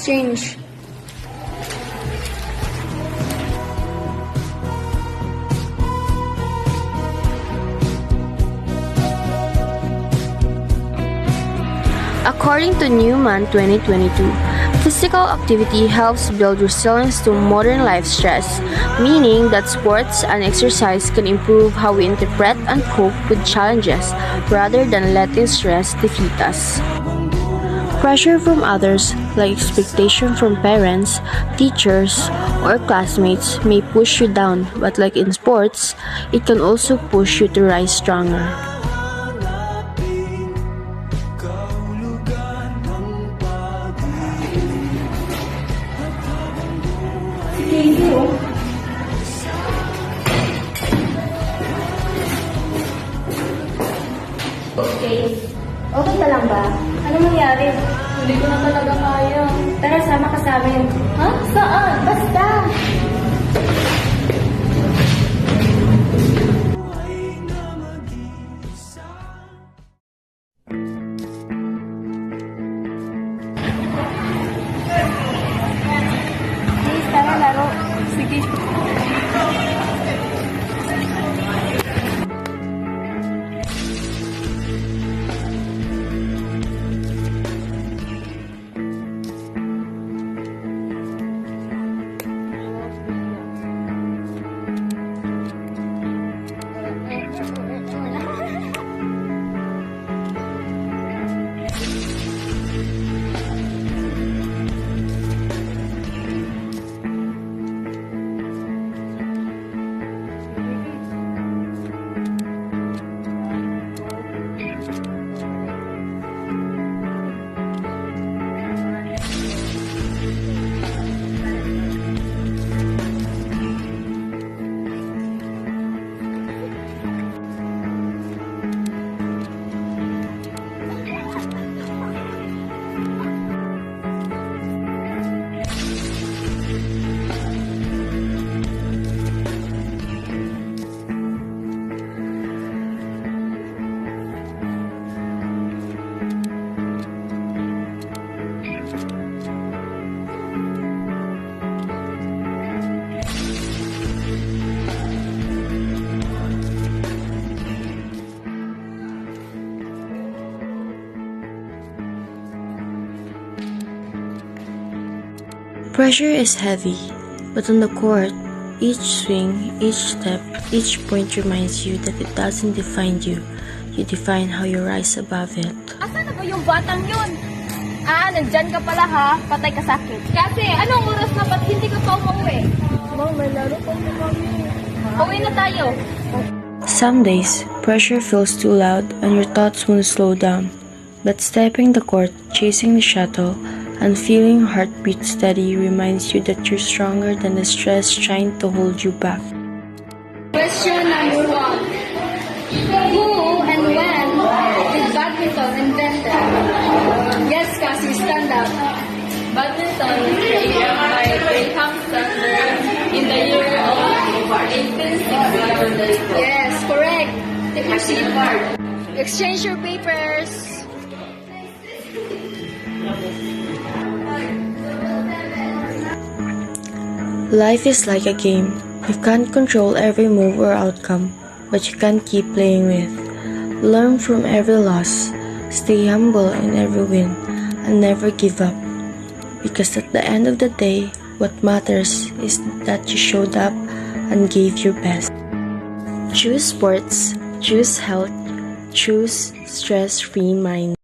exchange. According to Newman 2022, physical activity helps build resilience to modern life stress, meaning that sports and exercise can improve how we interpret and cope with challenges rather than letting stress defeat us. Pressure from others, like expectation from parents, teachers, or classmates, may push you down, but like in sports, it can also push you to rise stronger. Okay. Okay ka lang ba? Ano nangyari? Hindi ko na talaga kaya. Tara, sama ka sa amin. Ha? Saan? Basta! Please, tara laro. Sige. Pressure is heavy, but on the court, each swing, each step, each point reminds you that it doesn't define you. You define how you rise above it. Asan na ba yung batang yun? Nandyan ka pala ha. Patay ka sakit. Kasi, anong oras na ba't hindi ka pa umuwi? Ma'am, may laro pa na kami. Uwi na tayo. Some days, pressure feels too loud and your thoughts won't slow down. But stepping the court, chasing the shuttle, and feeling heartbeat steady reminds you that you're stronger than the stress trying to hold you back. Question number 1. Who and when did badminton invented? Yes, Cassie, stand up. Badminton was created by Graham Sandler in the year of 1860. Yes, correct. Take your seat. Exchange your papers. Life is like a game. You can't control every move or outcome, but you can keep playing with. Learn from every loss, stay humble in every win, and never give up. Because at the end of the day, what matters is that you showed up and gave your best. Choose sports, choose health, choose stress-free mind.